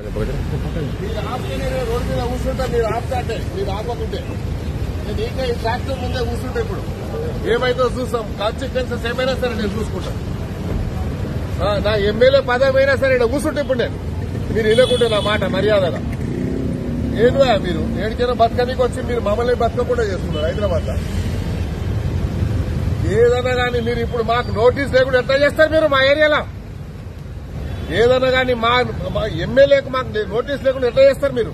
Road మీద కూర్చుంటా, మీరు ఆపుతాంటే మీరు ఆపకుంటే నేను ఇంకా ఈ ట్రాక్టర్ ముందే కూర్చుంటా. ఇప్పుడు ఏమైతే చూస్తాం, కాన్సిక్వెన్సెస్ ఏమైనా సరే నేను చూసుకుంటా. నా ఎమ్మెల్యే పదమైనా సరే ఇక్కడ కూర్చుంటే ఇప్పుడు నేను మీరు వినకుంటే నా మాట మర్యాదగా ఏదో మీరు ఏడికైనా బతకనికి వచ్చి మీరు మమ్మల్ని బతకకుండా చేస్తున్నారు హైదరాబాద్. ఏదన్నా కానీ మీరు ఇప్పుడు మాకు నోటీస్ లేకుండా ఎట్లా చేస్తారు మీరు మా ఏరియాలో? ఏదన్నా కానీ మా ఎమ్మెల్యేకు మాకు నోటీస్ లేకుండా ఎట్లా చేస్తారు మీరు?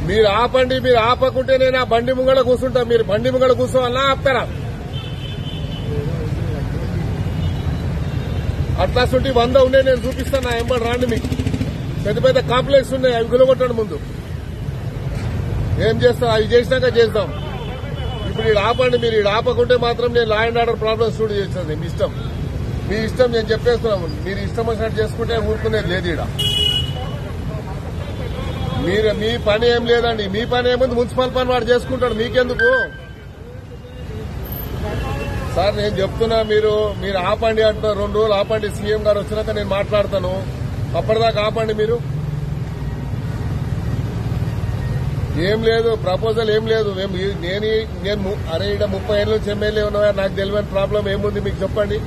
మీరు ఆపండి, మీరు ఆపకుంటే నేను ఆ బండి ముంగళ కూర్చుంటా. మీరు బండి ముంగళ కూర్చోవాలన్నా ఆపుతారా? అట్లాంటి 100 ఉన్నాయి, నేను చూపిస్తాను. నా ఎంబడి రాండి, మీకు పెద్ద పెద్ద కాంప్లెక్స్ ఉన్నాయి, అవి గులగొట్టండి ముందు. ఏం చేస్తాం, అవి చేసినాక చేద్దాం. ఇప్పుడు ఈడ ఆపండి. మీరు ఈడ ఆపకుంటే మాత్రం నేను law and order problems studio చేస్తాను. మీ ఇష్టం, మీ ఇష్టం. నేను చెప్పేస్తున్నాము, మీరు ఇష్టం వచ్చినట్టు చేసుకుంటే ఊరుకునేది లేదు. ఈడ మీరు మీ పని ఏం లేదండి. మీ పని ఏముంది, మున్సిపల్ పని వాడు చేసుకుంటాడు, మీకెందుకు సార్? నేను చెప్తున్నా, మీరు ఆపండి అంటున్నారు. 2 రోజులు ఆపండి, సీఎం గారు వచ్చినాక నేను మాట్లాడతాను. అప్పటిదాకా ఆపండి. మీరు ఏం లేదు, ప్రపోజల్ ఏం లేదు. నేను అరే ఇక్కడ 30 ఏళ్ళ నుంచి ఎమ్మెల్యే ఉన్నా, నాకు తెలియని ప్రాబ్లం ఏముంది మీకు చెప్పండి.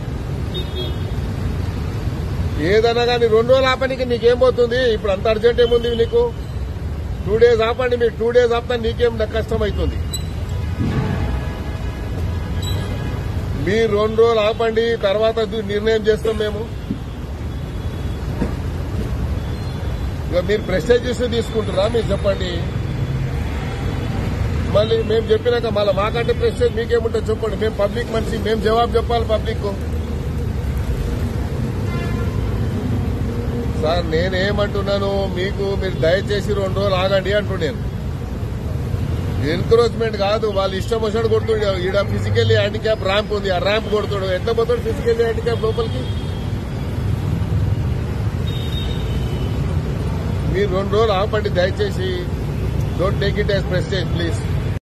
ఏదన్నా కానీ 2 రోజులు ఆపనికి నీకేం పోతుంది? ఇప్పుడు అంత అర్జెంట్ ఏముంది నీకు? 2 డేస్ ఆపండి. మీరు 2 డేస్ ఆపితే నీకేం కష్టం అవుతుంది? మీరు 2 రోజులు ఆపండి, తర్వాత నిర్ణయం చేస్తాం మేము. ఇక మీరు ప్రెస్టేజ్ ఇష్యూ తీసుకుంటారా? మీరు చెప్పండి. మళ్ళీ మేము చెప్పినాక మళ్ళీ మాకంటే ప్రెస్టేజ్ మీకేముంటుంది చెప్పండి. మేము పబ్లిక్ మనిషి, మేము జవాబు చెప్పాలి పబ్లిక్. సార్ నేనేమంటున్నాను, మీరు దయచేసి 2 రోజులు ఆగండి అంటున్నాను. ఎన్క్రోచ్మెంట్ కాదు, వాళ్ళు ఇష్టం వచ్చినట్టు కొడుతుండే. ఈడ ఫిజికల్లీ హ్యాండిక్యాప్ ర్యాంప్ ఉంది, ఆ ర్యాంప్ కొడుతాడు. ఎట్లా పోతాడు ఫిజికల్లీ హ్యాండిక్యాప్ లోపలికి? మీరు 2 రోజులు ఆపండి దయచేసి. Don't take it as prestige please.